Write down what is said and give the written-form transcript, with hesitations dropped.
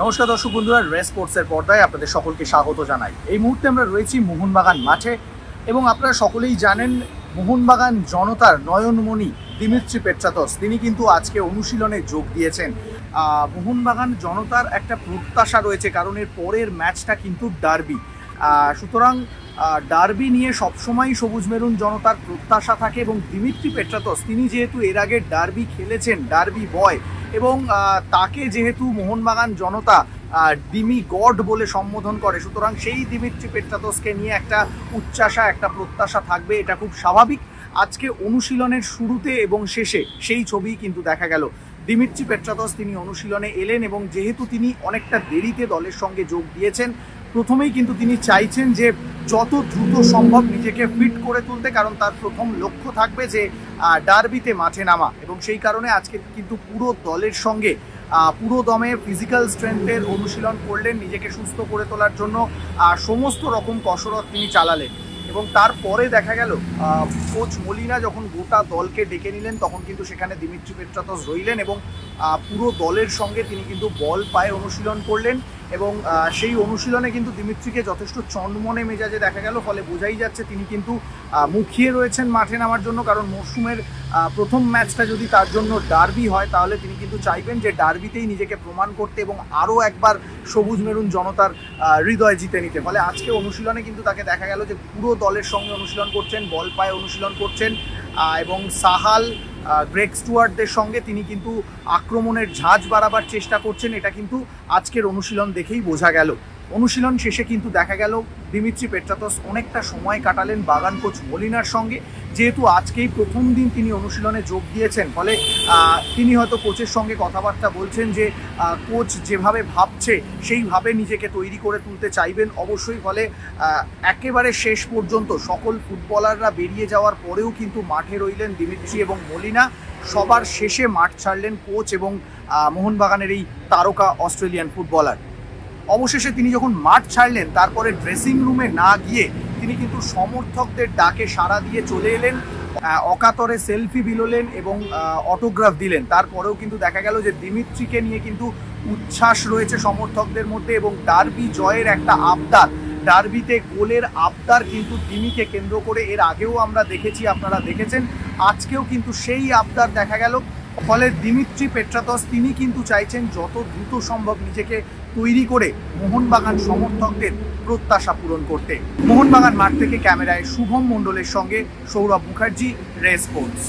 নমস্কার দর্শক বন্ধুরা, রেস স্পোর্টসের পর্দায় আপনাদের সকলকে স্বাগত জানাই। এই মুহূর্তে আমরা রয়েছি মোহনবাগান মাঠে এবং আপনারা সকলেই জানেন মোহনবাগান জনতার নয়নমণি দিমিত্রি পেট্রাতস তিনি কিন্তু আজকে অনুশীলনে যোগ দিয়েছেন। মোহনবাগান জনতার একটা প্রত্যাশা রয়েছে, কারণ এর পরের ম্যাচটা কিন্তু ডার্বি। সুতরাং ডার্বি নিয়ে সবসময় সবুজ মেরুন জনতার প্রত্যাশা থাকে এবং দিমিত্রি পেট্রাতস তিনি যেহেতু এর আগে ডার্বি খেলেছেন, ডার্বি বয়, এবং তাকে যেহেতু মোহনবাগান জনতা ডিমি গড বলে সম্বোধন করে, সুতরাং সেই দিমিত্রি পেট্রাতসকে নিয়ে একটা উচ্চাসা, একটা প্রত্যাশা থাকবে। এটা খুব স্বাভাবিক। আজকে অনুশীলনের শুরুতে এবং শেষে সেই ছবি কিন্তু দেখা গেল। দিমিত্রি পেট্রাতস তিনি অনুশীলনে এলেন এবং যেহেতু তিনি অনেকটা দেরিতে দলের সঙ্গে যোগ দিয়েছেন, প্রথমেই কিন্তু তিনি চাইছেন যে যত দ্রুত সম্ভব নিজেকে ফিট করে তুলতে, কারণ তার প্রথম লক্ষ্য থাকবে যে ডার্বিতে মাঠে নামা। এবং সেই কারণে আজকে কিন্তু পুরো দলের সঙ্গে পুরো দমে ফিজিক্যাল স্ট্রেংথের অনুশীলন করলেন, নিজেকে সুস্থ করে তোলার জন্য সমস্ত রকম কসরত তিনি চালালেন। এবং তারপরে দেখা গেল কোচ মলিনা যখন গোটা দলকে ডেকে নিলেন, তখন কিন্তু সেখানে দিমিত্রি পেট্রাতস রইলেন এবং পুরো দলের সঙ্গে তিনি কিন্তু বল পায়ে অনুশীলন করলেন। এবং সেই অনুশীলনে কিন্তু দিমিত্রিকে যথেষ্ট চন্মনে মেজাজে দেখা গেল, ফলে বোঝাই যাচ্ছে তিনি কিন্তু মুখিয়ে রয়েছেন মাঠে নামার জন্য। কারণ মরশুমের প্রথম ম্যাচটা যদি তার জন্য ডার্বি হয়, তাহলে তিনি কিন্তু চাইবেন যে ডার্বিতেই নিজেকে প্রমাণ করতে এবং আরও একবার সবুজ মেরুন জনতার হৃদয় জিতে নিতে। ফলে আজকে অনুশীলনে কিন্তু তাকে দেখা গেল যে পুরো দলের সঙ্গে অনুশীলন করছেন, বল পায়ে অনুশীলন করছেন এবং সাহাল, গ্রেগ স্টুয়ার্টদের সঙ্গে তিনি কিন্তু আক্রমণের ঝাঁজ বাড়াবার চেষ্টা করছেন। এটা কিন্তু আজকের অনুশীলন দেখেই বোঝা গেল। অনুশীলন শেষে কিন্তু দেখা গেল দিমিত্রি পেট্রাতস অনেকটা সময় কাটালেন বাগান কোচ মলিনার সঙ্গে। যেহেতু আজকেই প্রথম দিন তিনি অনুশীলনে যোগ দিয়েছেন, ফলে তিনি হয়তো কোচের সঙ্গে কথাবার্তা বলছেন যে কোচ যেভাবে ভাবছে সেইভাবে নিজেকে তৈরি করে তুলতে চাইবেন অবশ্যই। ফলে একেবারে শেষ পর্যন্ত সকল ফুটবলাররা বেরিয়ে যাওয়ার পরেও কিন্তু মাঠে রইলেন দিমিত্রি এবং মলিনা। সবার শেষে মাঠ ছাড়লেন কোচ এবং মোহনবাগানের এই তারকা অস্ট্রেলিয়ান ফুটবলার। অবশেষে তিনি যখন মাঠ ছাড়লেন, তারপরে ড্রেসিং রুমে না গিয়ে তিনি কিন্তু সমর্থকদের ডাকে সাড়া দিয়ে চলে এলেন, অকাতরে সেলফি বিলোলেন এবং অটোগ্রাফ দিলেন। তারপরেও কিন্তু দেখা গেল যে দিমিত্রিকে নিয়ে কিন্তু উচ্ছ্বাস রয়েছে সমর্থকদের মধ্যে এবং ডার্বি জয়ের একটা আবদার, ডার্বিতে গোলের আবদার কিন্তু দিমিকে কেন্দ্র করে এর আগেও আমরা দেখেছি, আপনারা দেখেছেন। আজকেও কিন্তু সেই আবদার দেখা গেল। ফলে দিমিত্রি পেট্রাতস তিনি কিন্তু চাইছেন যত দ্রুত সম্ভব নিজেকে তৈরি করে মোহনবাগান সমর্থকদের প্রত্যাশা পূরণ করতে। মোহনবাগান মাঠ থেকে ক্যামেরায় শুভম মণ্ডলের সঙ্গে সৌরভ মুখার্জি, রেস স্পোর্টস।